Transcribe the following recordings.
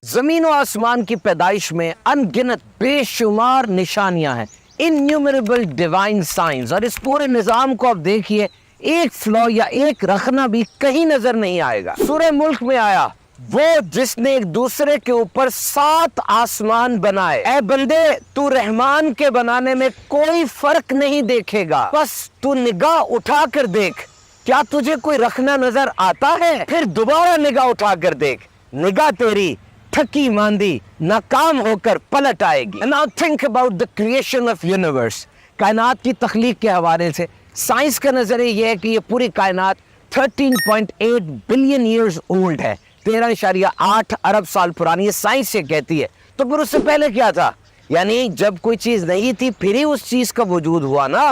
زمین و آسمان کی پیدائش میں انگنت بے شمار نشانیاں ہیں، انیومریبل ڈیوائن سائنز، اور اس پورے نظام کو آپ دیکھیے، ایک فلو یا ایک رخنا بھی کہیں نظر نہیں آئے گا۔ سورہ ملک میں آیا وہ جس نے ایک دوسرے کے اوپر 7 آسمان بنائے، اے بندے تو رحمان کے بنانے میں کوئی فرق نہیں دیکھے گا، بس تو نگاہ اٹھا کر دیکھ، کیا تجھے کوئی رخنا نظر آتا ہے؟ پھر دوبارہ نگاہ اٹھا کر دیکھ، نگاہ تیری تھکی ماندی ناکام ہو کر پلٹ آئے گی۔ Now think about the creation of universe۔ کائنات کی تخلیق کے حوالے سے سائنس کا نظریہ یہ ہے کہ یہ پوری کائنات 13.8 بلین ایئرز اولڈ ہے، 13.8 ارب سال پرانی، یہ سائنس یہ کہتی ہے۔ تو پھر اس سے پہلے کیا تھا؟ یعنی جب کوئی چیز نہیں تھی پھر ہی اس چیز کا وجود ہوا نا۔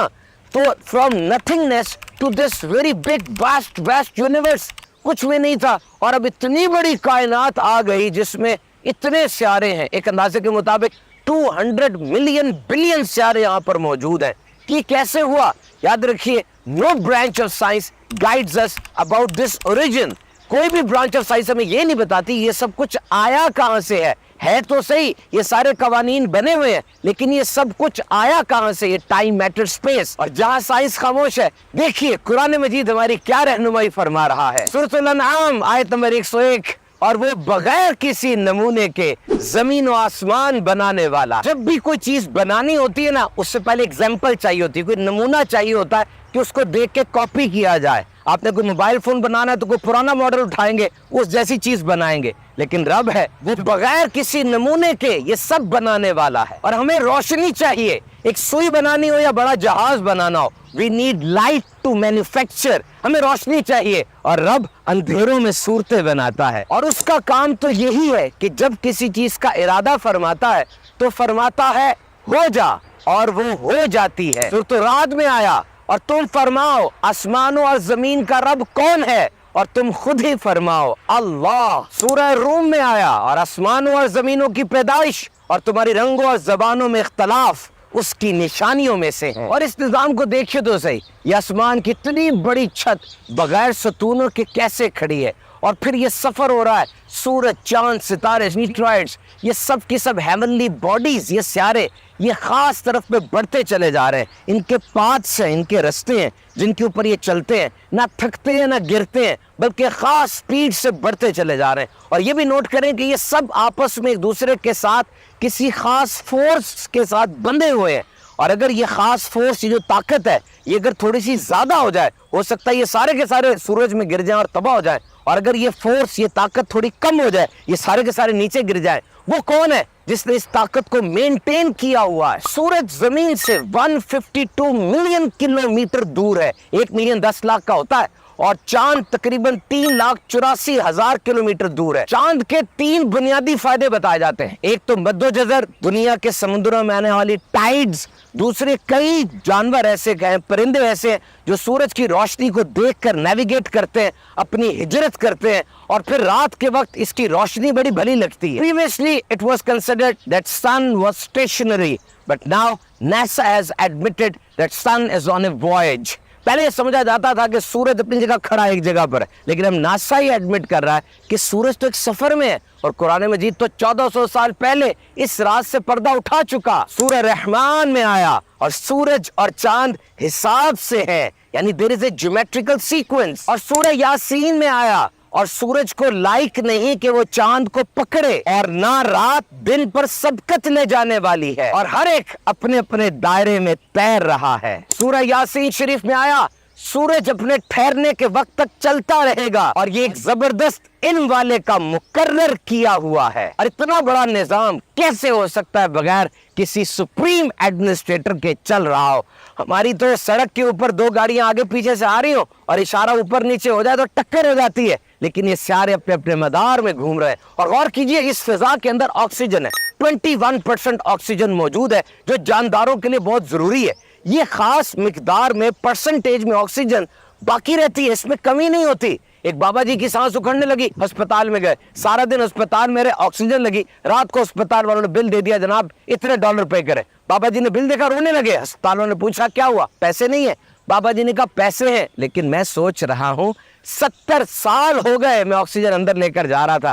تو from nothingness to this very big vast universe، کچھ بھی نہیں تھا، اور اب اتنی بڑی کائنات آ گئی جس میں اتنے سیارے ہیں، ایک اندازے کے مطابق 200 ملین بلین سیارے یہاں پر موجود ہیں۔ یہ کیسے ہوا؟ یاد رکھیے، no branch of science guides us about this origin۔ کوئی بھی برانچ آف سائنس ہمیں یہ نہیں بتاتی یہ سب کچھ آیا کہاں سے ہے تو صحیح، یہ سارے قوانین بنے ہوئے ہیں، لیکن یہ سب کچھ آیا کہاں سے؟ یہ ٹائم میٹر سپیس۔ اور جہاں سائنس خاموش ہے، دیکھیے قرآن مجید ہماری کیا رہنمائی فرما رہا ہے۔ سورۃ الانعام آیت نمبر 101، اور وہ بغیر کسی نمونے کے زمین و آسمان بنانے والا۔ جب بھی کوئی چیز بنانی ہوتی ہے نا، اس سے پہلے ایگزامپل چاہیے ہوتی ہے، کوئی نمونہ چاہیے ہوتا ہے کہ اس کو دیکھ کے کاپی کیا جائے۔ آپ نے کوئی موبائل فون بنانا ہے تو کوئی پرانا ماڈل اٹھائیں گے، اس جیسی چیز بنائیں گے، لیکن رب ہے وہ بغیر کسی نمونے کے یہ سب بنانے والا ہے۔ اور ہمیں روشنی چاہیے، ایک سوئی بنانی ہو یا بڑا جہاز بنانا ہو، we need light to manufacture، ہمیں روشنی چاہیے، اور رب اندھیروں میں صورتیں بناتا ہے۔ اور اس کا کام تو یہی ہے کہ جب کسی چیز کا ارادہ فرماتا ہے تو فرماتا ہے ہو جا، اور وہ ہو جاتی ہے۔ سورۃ الرعد میں آیا، اور تم فرماؤ آسمانوں اور زمین کا رب کون ہے، اور تم خود ہی فرماؤ اللہ۔ سورہ روم میں آیا، اور آسمانوں اور زمینوں کی پیدائش اور تمہاری رنگوں اور زبانوں میں اختلاف اس کی نشانیوں میں سے ہیں۔ اور اس نظام کو دیکھیے تو صحیح، یہ آسمان کی اتنی بڑی چھت بغیر ستونوں کے کیسے کھڑی ہے، اور پھر یہ سفر ہو رہا ہے، سورج، چاند، ستارے، میٹرائٹس، یہ سب کی سب ہیونلی باڈیز، یہ سیارے یہ خاص طرف پہ بڑھتے چلے جا رہے ہیں، ان کے پاتھس ہیں، ان کے رستے ہیں جن کے اوپر یہ چلتے ہیں، نہ تھکتے ہیں نہ گرتے ہیں، بلکہ خاص سپیڈ سے بڑھتے چلے جا رہے ہیں۔ اور یہ بھی نوٹ کریں کہ یہ سب آپس میں ایک دوسرے کے ساتھ کسی خاص فورس کے ساتھ بندھے ہوئے ہیں، اور اگر یہ خاص فورس، یہ جو طاقت ہے، یہ اگر تھوڑی سی زیادہ ہو جائے، ہو سکتا ہے یہ سارے کے سارے سورج میں گر جائیں اور تباہ ہو جائیں، اور اگر یہ فورس، یہ طاقت تھوڑی کم ہو جائے، یہ سارے کے سارے نیچے گر جائیں۔ وہ کون ہے جس نے اس طاقت کو مینٹین کیا ہوا ہے؟ سورج زمین سے 152 ملین کلومیٹر دور ہے، 1 ملین 10 لاکھ کا ہوتا ہے، اور چاند تقریباً 3,84,000 کلومیٹر دور ہے۔ چاند کے 3 بنیادی فائدے بتائے جاتے ہیں، ایک تو مد و جزر، دنیا کے سمندروں میں آنے والی ٹائیڈز، دوسرے کئی جانور ایسے ہیں، پرندے ایسے ہیں جو سورج کی روشنی کو دیکھ کر نیویگیٹ کرتے ہیں، اپنی ہجرت کرتے ہیں، اور پھر رات کے وقت اس کی روشنی بڑی بھلی لگتی ہے۔ Previously it was considered that sun was stationary, but now NASA has admitted that sun is on a voyage۔ پہلے یہ سمجھا جاتا تھا کہ سورج اپنی جگہ کھڑا ایک جگہ پر ہے، لیکن اب ناسا ہی ایڈمٹ کر رہا ہے کہ سورج تو ایک سفر میں ہے، اور قرآن مجید تو 1400 سال پہلے اس راز سے پردہ اٹھا چکا۔ سورہ رحمان میں آیا، اور سورج اور چاند حساب سے ہے، یعنی there is a geometrical sequence۔ اور سورہ یاسین میں آیا، اور سورج کو لائق نہیں کہ وہ چاند کو پکڑے، اور نہ رات دن پر سبقت لے جانے والی ہے، اور ہر ایک اپنے اپنے دائرے میں تیر رہا ہے۔ سورہ یاسین شریف میں آیا، سورج اپنے ٹھہرنے کے وقت تک چلتا رہے گا، اور یہ ایک زبردست علم والے کا مقرر کیا ہوا ہے۔ اور اتنا بڑا نظام کیسے ہو سکتا ہے بغیر کسی سپریم ایڈمنسٹریٹر کے چل رہا ہو؟ ہماری تو سڑک کے اوپر 2 گاڑیاں آگے پیچھے سے آ رہی ہوں، اور اشارہ اوپر نیچے ہو جائے تو ٹکر ہو جاتی ہے، لیکن یہ سارے اپنے اپنے مدار میں گھوم رہے ہیں۔ اور غور کیجئے، اس فضا کے اندر آکسیجن ہے، 21% آکسیجن موجود ہے، جو جانداروں کے لیے بہت ضروری ہے۔ یہ خاص مقدار میں، پرسنٹیج میں آکسیجن باقی رہتی ہے، اس میں کمی نہیں ہوتی۔ ایک بابا جی کی سانس اکھڑنے لگی، ہسپتال میں گئے، سارا دن ہسپتال میں رہے، آکسیجن لگی، رات کو ہسپتال والوں نے بل دے دیا، جناب اتنے $، پے کرے۔ بابا جی نے بل دیکھا، رونے لگے۔ ہسپتال والوں نے پوچھا کیا ہوا؟ پیسے نہیں ہیں۔ بابا جی نے کہا پیسے ہیں، لیکن میں سوچ رہا ہوں 70 سال ہو گئے میں آکسیجن اندر لے کر جا رہا تھا،